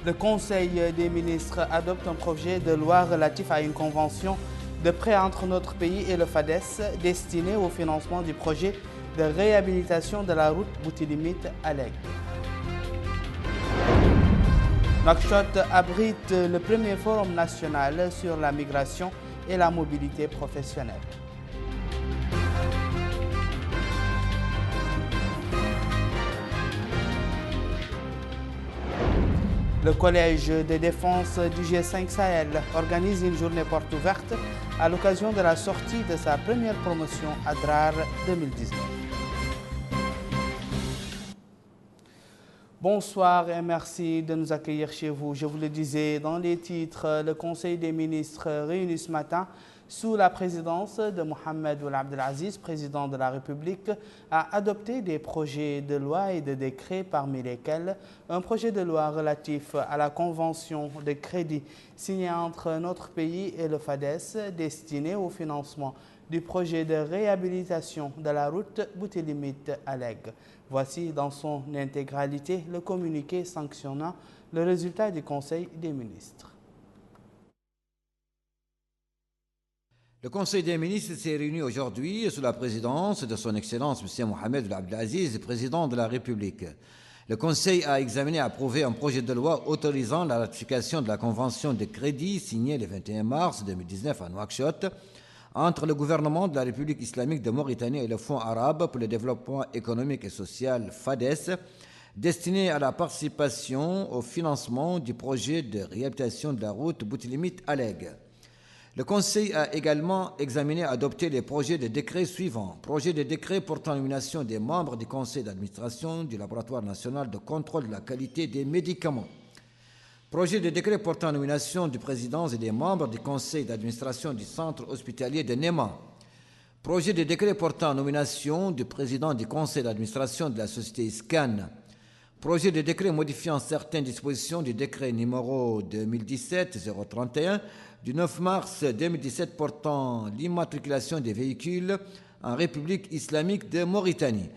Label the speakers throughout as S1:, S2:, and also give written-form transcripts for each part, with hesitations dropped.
S1: Le Conseil des ministres adopte un projet de loi relatif à une convention de prêt entre notre pays et le FADES destiné au financement du projet de réhabilitation de la route Boutilimite-Alleg. Nouakchott abrite le premier forum national sur la migration et la mobilité professionnelle. Le Collège de défense du G5 Sahel organise une journée porte ouverte à l'occasion de la sortie de sa première promotion ADRAR 2019. Bonsoir et merci de nous accueillir chez vous. Je vous le disais dans les titres, le Conseil des ministres réuni ce matin sous la présidence de Mohamed Ould Abdelaziz, président de la République, a adopté des projets de loi et de décrets, parmi lesquels un projet de loi relatif à la convention de crédit signée entre notre pays et le FADES, destiné au financement du projet de réhabilitation de la route Boutilimite-Alleg. Voici dans son intégralité le communiqué sanctionnant le résultat du Conseil des ministres.
S2: Le Conseil des ministres s'est réuni aujourd'hui sous la présidence de son Excellence M. Mohamed Ould Abdelaziz, président de la République. Le Conseil a examiné et approuvé un projet de loi autorisant la ratification de la convention de crédit signée le 21 mars 2019 à Nouakchott entre le gouvernement de la République islamique de Mauritanie et le Fonds arabe pour le développement économique et social FADES, destiné à la participation au financement du projet de réhabilitation de la route Boutilimite-Alleg. Le Conseil a également examiné et adopté les projets de décret suivants. Projet de décret portant nomination des membres du Conseil d'administration du Laboratoire national de contrôle de la qualité des médicaments. Projet de décret portant nomination du président et des membres du Conseil d'administration du Centre hospitalier de Néma. Projet de décret portant nomination du président du Conseil d'administration de la société SCAN. Projet de décret modifiant certaines dispositions du décret numéro 2017-031 du 9 mars 2017 portant l'immatriculation des véhicules en République islamique de Mauritanie.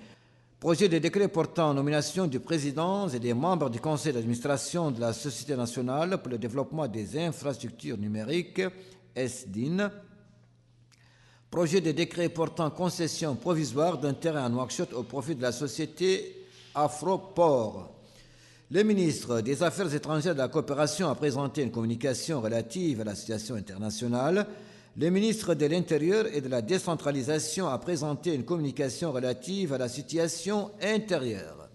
S2: Projet de décret portant nomination du président et des membres du conseil d'administration de la Société nationale pour le développement des infrastructures numériques, SDIN. Projet de décret portant concession provisoire d'un terrain à Nouakchott au profit de la société Afroport. Le ministre des Affaires étrangères et de la coopération a présenté une communication relative à la situation internationale. Le ministre de l'Intérieur et de la décentralisation a présenté une communication relative à la situation intérieure.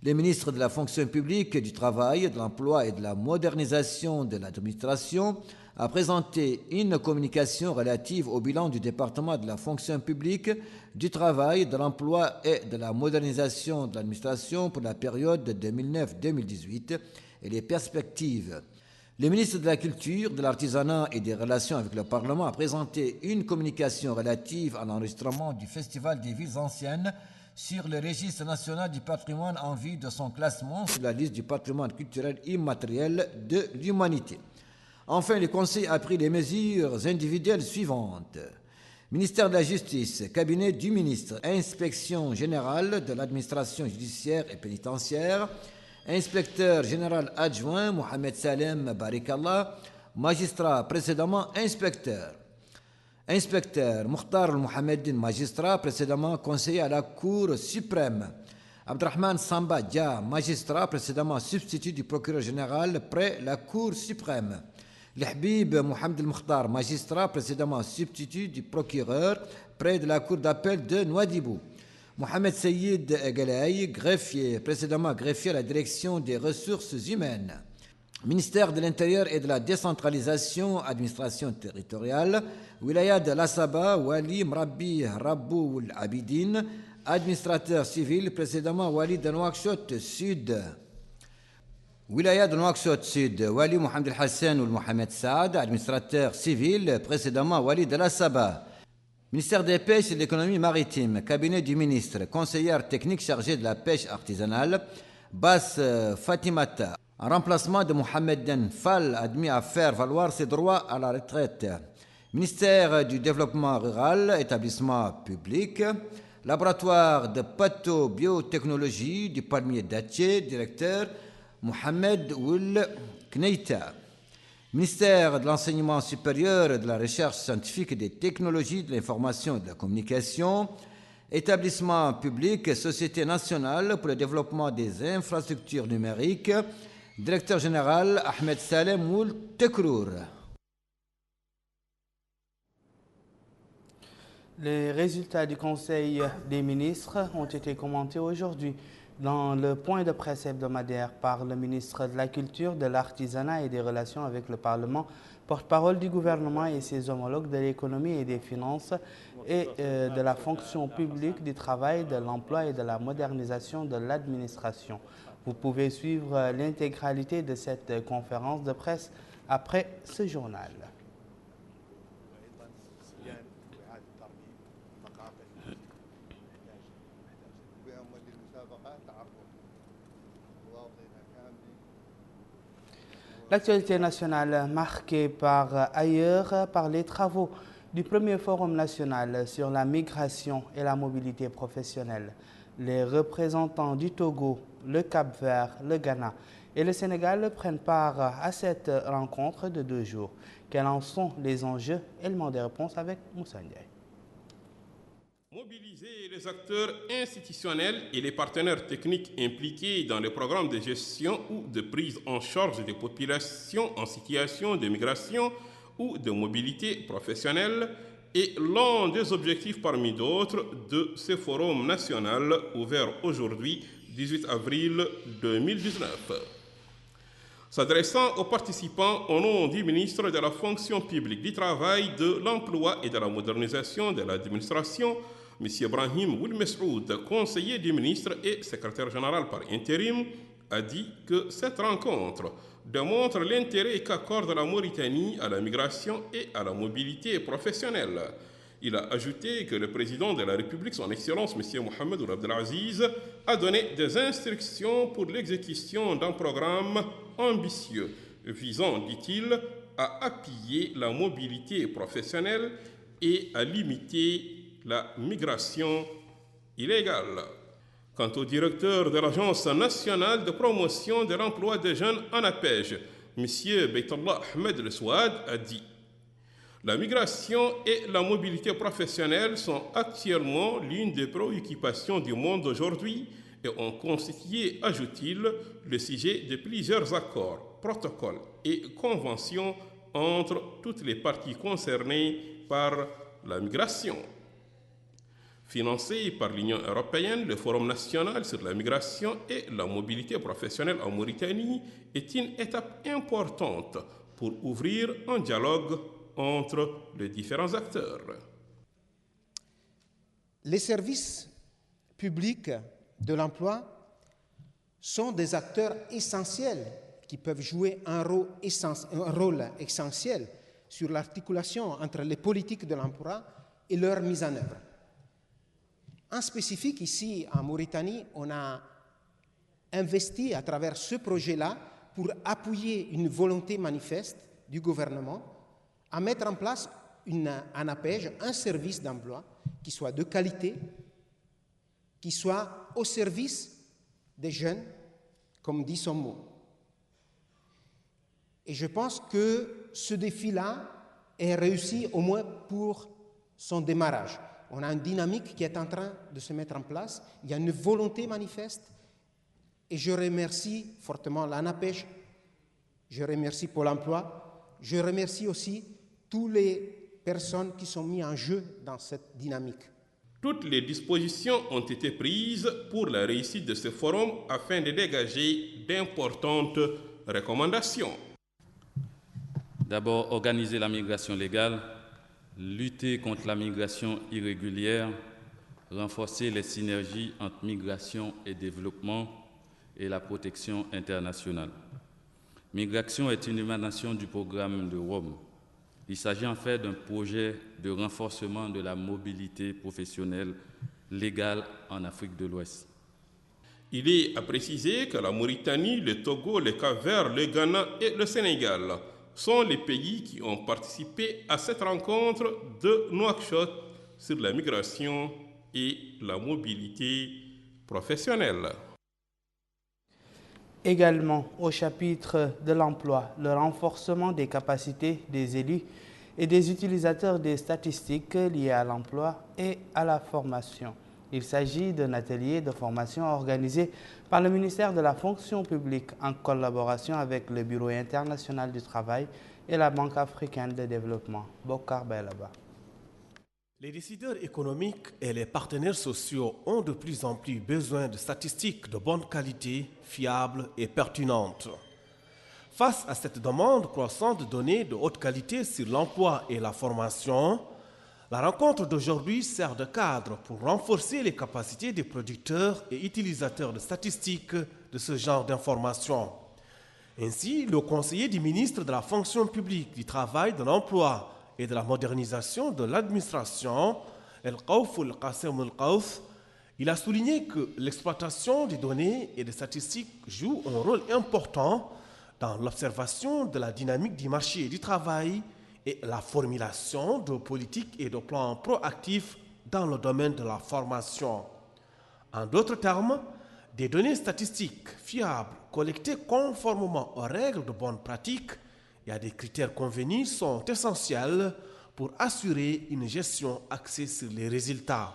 S2: Le ministre de la fonction publique, du travail, de l'emploi et de la modernisation de l'administration a présenté une communication relative au bilan du département de la fonction publique, du travail, de l'emploi et de la modernisation de l'administration pour la période 2009-2018 et les perspectives. Le ministre de la Culture, de l'Artisanat et des Relations avec le Parlement a présenté une communication relative à l'enregistrement du Festival des villes anciennes sur le registre national du patrimoine en vue de son classement sur la liste du patrimoine culturel immatériel de l'humanité. Enfin, le Conseil a pris les mesures individuelles suivantes. Ministère de la Justice, cabinet du ministre, Inspection générale de l'administration judiciaire et pénitentiaire, Inspecteur général adjoint Mohamed Salem Barikallah, magistrat précédemment inspecteur. Inspecteur Mukhtar Mohameddin, magistrat précédemment conseiller à la Cour suprême. Abdrahman Samba Dia, magistrat précédemment substitut du procureur général près la Cour suprême. L'Habib Mohamed El-Mukhtar, magistrat précédemment substitut du procureur près de la Cour d'appel de Nouadhibou. Mohamed Seyid Galaï, greffier, précédemment greffier à la direction des ressources humaines. Ministère de l'Intérieur et de la décentralisation, administration territoriale, Wilaya de l'Assaba, Wali Mrabbi Rabbou Abidine, administrateur civil, précédemment Wali de Nouakchott Sud. Wilaya de Nouakchott Sud, Wali Mohamed El Hassan ou Mohamed Saad, administrateur civil, précédemment Wali de l'Assaba. Ministère des Pêches et de l'Économie maritime, cabinet du ministre, conseillère technique chargée de la pêche artisanale, Bas Fatimata, en remplacement de Mohamed Den Fall, admis à faire valoir ses droits à la retraite. Ministère du Développement rural, établissement public, laboratoire de pathobiotechnologie du palmier dattier, directeur, Mohamed Ould Kneita. Ministère de l'Enseignement supérieur et de la Recherche scientifique et des technologies de l'information et de la communication, Établissement public et Société nationale pour le développement des infrastructures numériques, Directeur général Ahmed Salem Ould Tekrour.
S1: Les résultats du Conseil des ministres ont été commentés aujourd'hui dans le point de presse hebdomadaire par le ministre de la Culture, de l'Artisanat et des Relations avec le Parlement, porte-parole du gouvernement et ses homologues de l'économie et des finances et de la fonction publique, du travail, de l'emploi et de la modernisation de l'administration. Vous pouvez suivre l'intégralité de cette conférence de presse après ce journal. L'actualité nationale marquée par ailleurs par les travaux du premier forum national sur la migration et la mobilité professionnelle. Les représentants du Togo, le Cap-Vert, le Ghana et le Sénégal prennent part à cette rencontre de 2 jours. Quels en sont les enjeux? Élément des réponses avec Moussa Ndiaye.
S3: Mobiliser les acteurs institutionnels et les partenaires techniques impliqués dans les programmes de gestion ou de prise en charge des populations en situation de migration ou de mobilité professionnelle est l'un des objectifs parmi d'autres de ce forum national ouvert aujourd'hui, 18 avril 2019. S'adressant aux participants au nom du ministre de la fonction publique, du travail, de l'emploi et de la modernisation de l'administration, M. Ibrahim Ould Mesroud, conseiller du ministre et secrétaire général par intérim, a dit que cette rencontre démontre l'intérêt qu'accorde la Mauritanie à la migration et à la mobilité professionnelle. Il a ajouté que le président de la République, son Excellence M. Mohamed Ould Abdelaziz, a donné des instructions pour l'exécution d'un programme ambitieux visant, dit-il, à appuyer la mobilité professionnelle et à limiter la migration illégale. Quant au directeur de l'Agence nationale de promotion de l'emploi des jeunes en APEJ, M. Beitallah Ahmed El Souad, a dit: la migration et la mobilité professionnelle sont actuellement l'une des préoccupations du monde d'aujourd'hui et ont constitué, ajoute-t-il, le sujet de plusieurs accords, protocoles et conventions entre toutes les parties concernées par la migration. Financé par l'Union européenne, le Forum national sur la migration et la mobilité professionnelle en Mauritanie est une étape importante pour ouvrir un dialogue entre les différents acteurs.
S4: Les services publics de l'emploi sont des acteurs essentiels qui peuvent jouer un rôle essentiel sur l'articulation entre les politiques de l'emploi et leur mise en œuvre. En spécifique, ici, en Mauritanie, on a investi à travers ce projet-là pour appuyer une volonté manifeste du gouvernement à mettre en place un APEJ, un service d'emploi qui soit de qualité, qui soit au service des jeunes, comme dit son mot. Et je pense que ce défi-là est réussi au moins pour son démarrage. On a une dynamique qui est en train de se mettre en place. Il y a une volonté manifeste. Et je remercie fortement l'ANAPEJ. Je remercie Pôle emploi. Je remercie aussi toutes les personnes qui sont mises en jeu dans cette dynamique.
S3: Toutes les dispositions ont été prises pour la réussite de ce forum afin de dégager d'importantes recommandations.
S5: D'abord, organiser la migration légale, lutter contre la migration irrégulière, renforcer les synergies entre migration et développement et la protection internationale. Migration est une émanation du programme de Rome. Il s'agit en fait d'un projet de renforcement de la mobilité professionnelle légale en Afrique de l'Ouest.
S3: Il est à préciser que la Mauritanie, le Togo, le Cap-Vert, le Ghana et le Sénégal sont les pays qui ont participé à cette rencontre de Nouakchott sur la migration et la mobilité professionnelle.
S1: Également au chapitre de l'emploi, le renforcement des capacités des élus et des utilisateurs des statistiques liées à l'emploi et à la formation. Il s'agit d'un atelier de formation organisé par le ministère de la Fonction publique en collaboration avec le Bureau international du travail et la Banque africaine de développement. Bokar Belaba.
S6: Les décideurs économiques et les partenaires sociaux ont de plus en plus besoin de statistiques de bonne qualité, fiables et pertinentes. Face à cette demande croissante de données de haute qualité sur l'emploi et la formation, la rencontre d'aujourd'hui sert de cadre pour renforcer les capacités des producteurs et utilisateurs de statistiques de ce genre d'informations. Ainsi, le conseiller du ministre de la Fonction publique, du Travail, de l'Emploi et de la modernisation de l'administration, El-Qaouf El-Qassem El-Qaouf, il a souligné que l'exploitation des données et des statistiques joue un rôle important dans l'observation de la dynamique du marché du travail et la formulation de politiques et de plans proactifs dans le domaine de la formation. En d'autres termes, des données statistiques fiables, collectées conformément aux règles de bonne pratique et à des critères convenus sont essentiels pour assurer une gestion axée sur les résultats.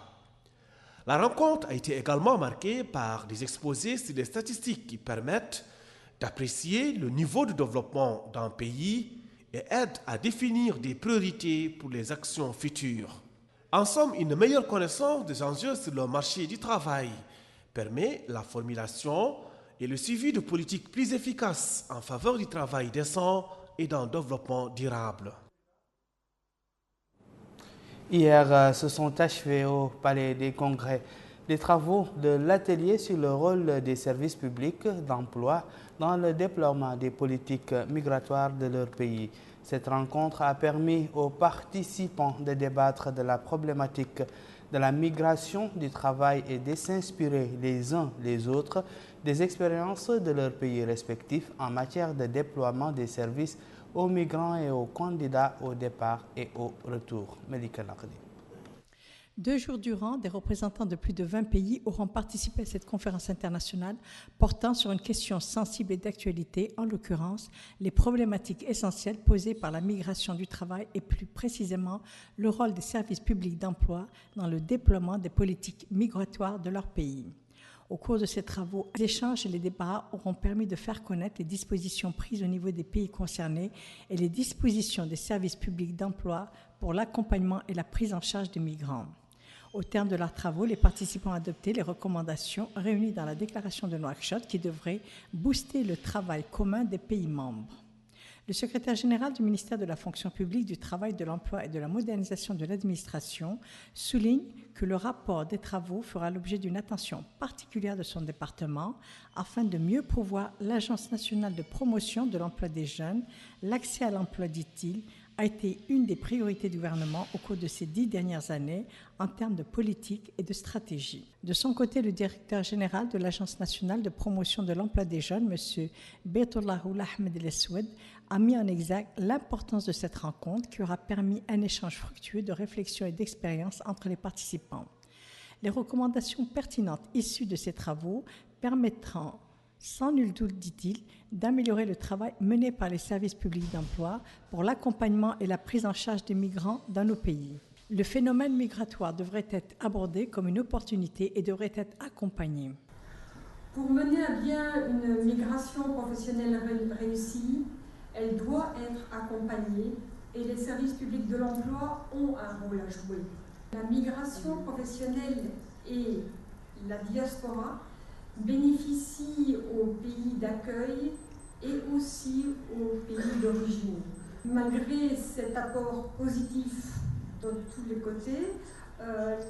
S6: La rencontre a été également marquée par des exposés sur des statistiques qui permettent d'apprécier le niveau de développement d'un pays et aident à définir des priorités pour les actions futures. En somme, une meilleure connaissance des enjeux sur le marché du travail permet la formulation et le suivi de politiques plus efficaces en faveur du travail décent et d'un développement durable.
S1: Hier se sont achevés au Palais des Congrès les travaux de l'atelier sur le rôle des services publics d'emploi dans le déploiement des politiques migratoires de leur pays. Cette rencontre a permis aux participants de débattre de la problématique de la migration du travail et de s'inspirer les uns les autres des expériences de leurs pays respectifs en matière de déploiement des services aux migrants et aux candidats au départ et au retour. Melika Nakdi.
S7: 2 jours durant, des représentants de plus de 20 pays auront participé à cette conférence internationale portant sur une question sensible et d'actualité, en l'occurrence les problématiques essentielles posées par la migration du travail et plus précisément le rôle des services publics d'emploi dans le déploiement des politiques migratoires de leur pays. Au cours de ces travaux, les échanges et les débats auront permis de faire connaître les dispositions prises au niveau des pays concernés et les dispositions des services publics d'emploi pour l'accompagnement et la prise en charge des migrants. Au terme de leurs travaux, les participants ont adopté les recommandations réunies dans la déclaration de Nouakchott qui devrait booster le travail commun des pays membres. Le secrétaire général du ministère de la Fonction publique, du Travail, de l'Emploi et de la modernisation de l'administration souligne que le rapport des travaux fera l'objet d'une attention particulière de son département afin de mieux pourvoir l'Agence nationale de promotion de l'emploi des jeunes. L'accès à l'emploi, dit-il, a été une des priorités du gouvernement au cours de ces 10 dernières années en termes de politique et de stratégie. De son côté, le directeur général de l'Agence nationale de promotion de l'emploi des jeunes, M. Beytollahou Ahmed El Eswed, a mis en exergue l'importance de cette rencontre qui aura permis un échange fructueux de réflexion et d'expérience entre les participants. Les recommandations pertinentes issues de ces travaux permettront, sans nul doute, dit-il, d'améliorer le travail mené par les services publics d'emploi pour l'accompagnement et la prise en charge des migrants dans nos pays. Le phénomène migratoire devrait être abordé comme une opportunité et devrait être accompagné.
S8: Pour mener à bien une migration professionnelle réussie, elle doit être accompagnée et les services publics de l'emploi ont un rôle à jouer. La migration professionnelle et la diaspora bénéficient aux pays d'accueil et aussi aux pays d'origine. Malgré cet apport positif de tous les côtés,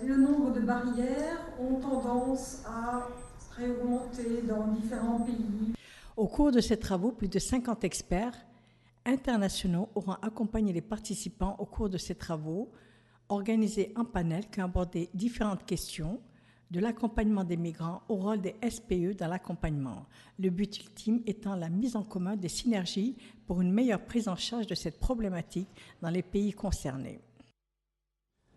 S8: le nombre de barrières ont tendance à réaugmenter dans différents pays.
S7: Au cours de ces travaux, plus de 50 experts internationaux auront accompagné les participants au cours de ces travaux, organisés en panel qui ont abordé différentes questions, de l'accompagnement des migrants au rôle des SPE dans l'accompagnement. Le but ultime étant la mise en commun des synergies pour une meilleure prise en charge de cette problématique dans les pays concernés.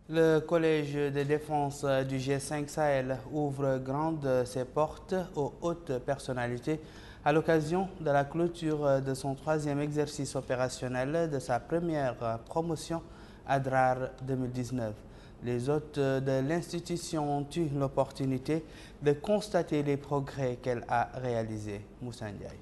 S1: Le Collège de défense du G5 Sahel ouvre grandes ses portes aux hautes personnalités à l'occasion de la clôture de son 3e exercice opérationnel de sa première promotion ADRAR 2019. Les hôtes de l'institution ont eu l'opportunité de constater les progrès qu'elle a réalisés. Moussa Ndiaye.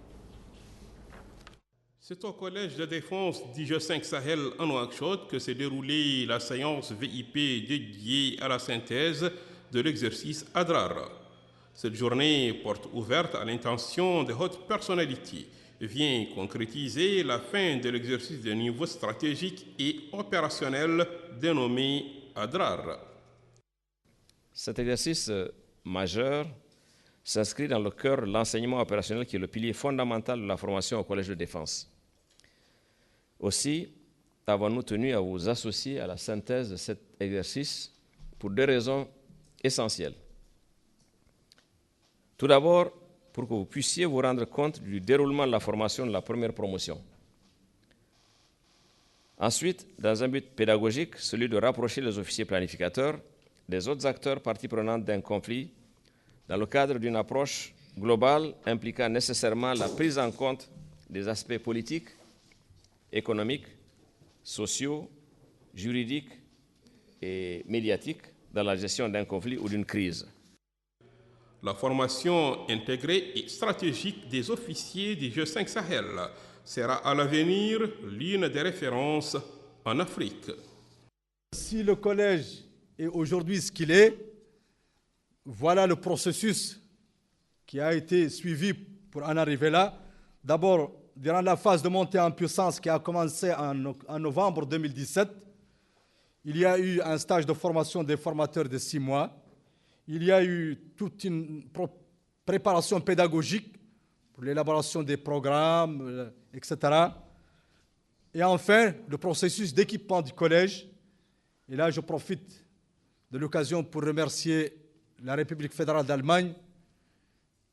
S3: C'est au collège de défense du G5 Sahel en Nouakchott que s'est déroulée la séance VIP dédiée à la synthèse de l'exercice ADRAR. Cette journée, porte ouverte à l'intention de hautes personnalités, vient concrétiser la fin de l'exercice de niveau stratégique et opérationnel dénommé ADRAR.
S9: Cet exercice majeur s'inscrit dans le cœur de l'enseignement opérationnel qui est le pilier fondamental de la formation au Collège de défense. Aussi, avons-nous tenu à vous associer à la synthèse de cet exercice pour 2 raisons essentielles. Tout d'abord, pour que vous puissiez vous rendre compte du déroulement de la formation de la première promotion. Ensuite, dans un but pédagogique, celui de rapprocher les officiers planificateurs des autres acteurs parties prenantes d'un conflit dans le cadre d'une approche globale impliquant nécessairement la prise en compte des aspects politiques, économiques, sociaux, juridiques et médiatiques dans la gestion d'un conflit ou d'une crise.
S3: La formation intégrée et stratégique des officiers du G5 Sahel sera à l'avenir l'une des références en Afrique.
S10: Si le collège est aujourd'hui ce qu'il est, voilà le processus qui a été suivi pour en arriver là. D'abord, durant la phase de montée en puissance qui a commencé en novembre 2017, il y a eu un stage de formation des formateurs de 6 mois. Il y a eu toute une préparation pédagogique pour l'élaboration des programmes, etc. Et enfin, le processus d'équipement du collège. Et là, je profite de l'occasion pour remercier la République fédérale d'Allemagne.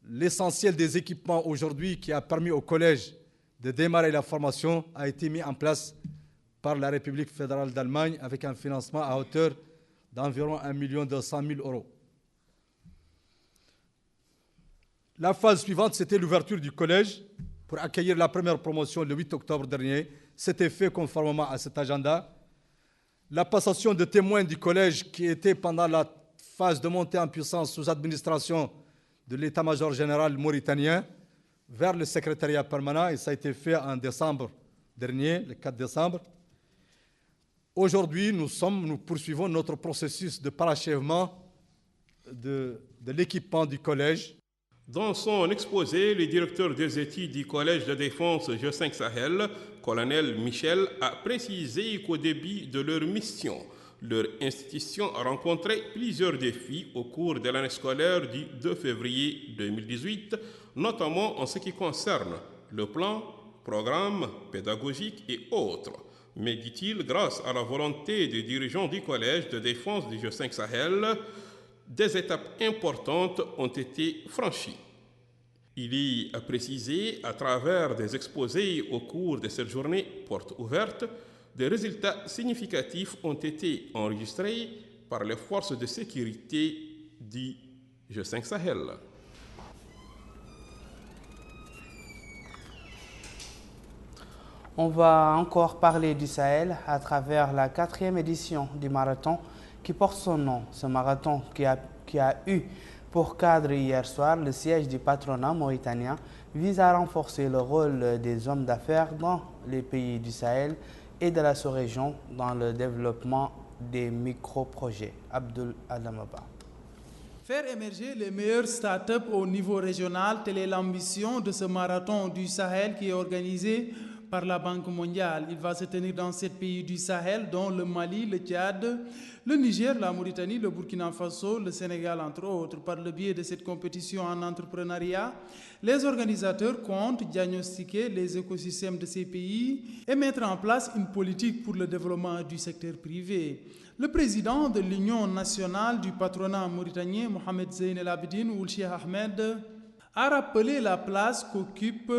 S10: L'essentiel des équipements aujourd'hui qui a permis au collège de démarrer la formation a été mis en place par la République fédérale d'Allemagne avec un financement à hauteur d'environ 1 200 000 €. La phase suivante, c'était l'ouverture du collège pour accueillir la première promotion le 8 octobre dernier. C'était fait conformément à cet agenda. La passation de témoins du collège qui était pendant la phase de montée en puissance sous administration de l'état-major général mauritanien vers le secrétariat permanent, et ça a été fait en décembre dernier, le 4 décembre. Aujourd'hui, nous poursuivons notre processus de parachèvement de l'équipement du collège.
S3: Dans son exposé, le directeur des études du Collège de défense G5 Sahel, colonel Michel, a précisé qu'au début de leur mission, leur institution a rencontré plusieurs défis au cours de l'année scolaire du 2 février 2018, notamment en ce qui concerne le plan, programme pédagogique et autres. Mais, dit-il, grâce à la volonté des dirigeants du Collège de défense du G5 Sahel, des étapes importantes ont été franchies. Il y a précisé, à travers des exposés au cours de cette journée porte ouverte, des résultats significatifs ont été enregistrés par les forces de sécurité du G5 Sahel.
S1: On va encore parler du Sahel à travers la 4e édition du marathon qui porte son nom. Ce marathon qui a eu pour cadre hier soir le siège du patronat mauritanien vise à renforcer le rôle des hommes d'affaires dans les pays du Sahel et de la sous-région dans le développement des micro-projets. Abdul Adamaba.
S11: Faire émerger les meilleures startups au niveau régional, telle est l'ambition de ce marathon du Sahel qui est organisé par la Banque mondiale. Il va se tenir dans 7 pays du Sahel, dont le Mali, le Tchad, le Niger, la Mauritanie, le Burkina Faso, le Sénégal, entre autres. Par le biais de cette compétition en entrepreneuriat, les organisateurs comptent diagnostiquer les écosystèmes de ces pays et mettre en place une politique pour le développement du secteur privé. Le président de l'Union nationale du patronat mauritanien, Mohamed Zeyn El Abidine Ould Cheikh Ahmed, a rappelé la place qu'occupe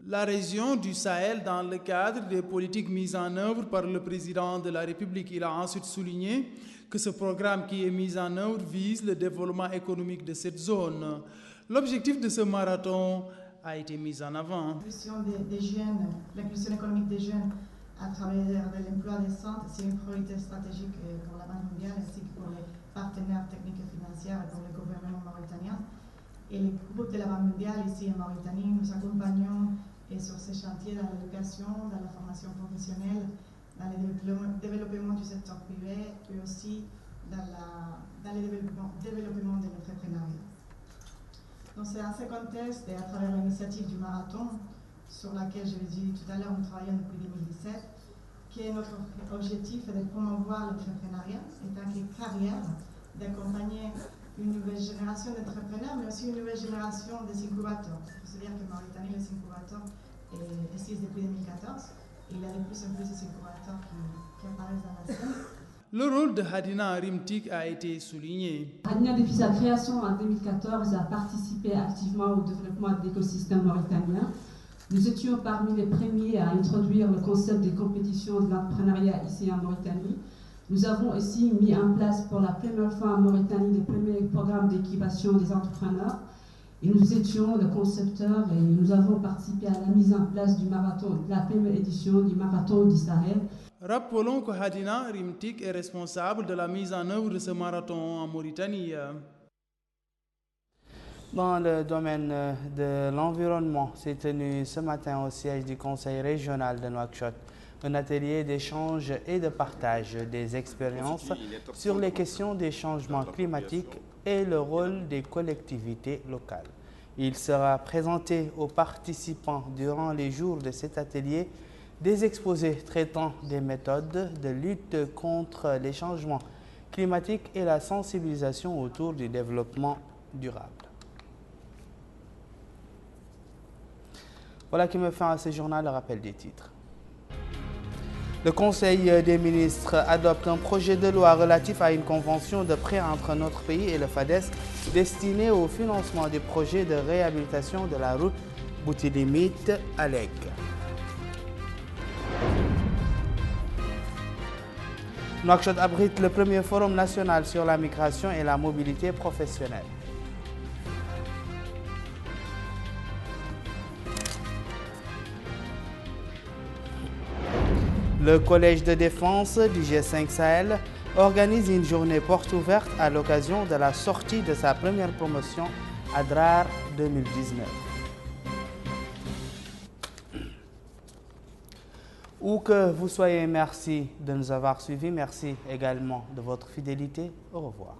S11: la région du Sahel dans le cadre des politiques mises en œuvre par le président de la République. Il a ensuite souligné que ce programme qui est mis en œuvre vise le développement économique de cette zone. L'objectif de ce marathon a été mise en avant.
S12: L'inclusion des jeunes, l'inclusion économique des jeunes à travers de l'emploi décent, c'est une priorité stratégique pour la Banque mondiale ainsi que pour les partenaires techniques et financiers et pour le gouvernement mauritanien. Et le groupe de la Banque mondiale ici en Mauritanie, nous accompagnons sur ces chantiers dans l'éducation, dans la formation professionnelle, dans le développement du secteur privé et aussi dans le développement de l'entrepreneuriat. Donc c'est dans ce contexte et à travers l'initiative du marathon, sur laquelle je l'ai dit tout à l'heure, nous travaillons depuis 2017, que notre objectif est de promouvoir l'entrepreneuriat en tant que carrière, d'accompagner une nouvelle génération d'entrepreneurs, mais aussi une nouvelle génération des incubateurs. Il faut se dire qu'en Mauritanie, les incubateurs existent depuis 2014 et il y a de plus en plus des incubateurs qui apparaissent dans la scène.
S11: Le rôle de Hadina Rimtik a été souligné.
S13: Hadina, depuis sa création en 2014, a participé activement au développement de l'écosystème mauritanien. Nous étions parmi les premiers à introduire le concept des compétitions de l'entrepreneuriat ici en Mauritanie. Nous avons aussi mis en place pour la première fois en Mauritanie les premiers programmes d'équipation des entrepreneurs. Et nous étions le concepteur et nous avons participé à la mise en place du marathon, la première édition du marathon du Sahel.
S11: Rappelons que Hadina Rimtik est responsable de la mise en œuvre de ce marathon en Mauritanie.
S1: Dans le domaine de l'environnement, s'est tenu ce matin au siège du Conseil régional de Nouakchott un atelier d'échange et de partage des expériences sur les questions des changements climatiques et le rôle des collectivités locales. Il sera présenté aux participants durant les jours de cet atelier des exposés traitant des méthodes de lutte contre les changements climatiques et la sensibilisation autour du développement durable. Voilà qui me fait à ce journal le rappel des titres. Le Conseil des ministres adopte un projet de loi relatif à une convention de prêt entre notre pays et le FADES destiné au financement des projets de réhabilitation de la route Boutilimite-Alec. Nouakchott abrite le premier forum national sur la migration et la mobilité professionnelle. Le Collège de défense du G5 Sahel organise une journée porte ouverte à l'occasion de la sortie de sa première promotion à DRAR 2019. Où que vous soyez, merci de nous avoir suivis. Merci également de votre fidélité. Au revoir.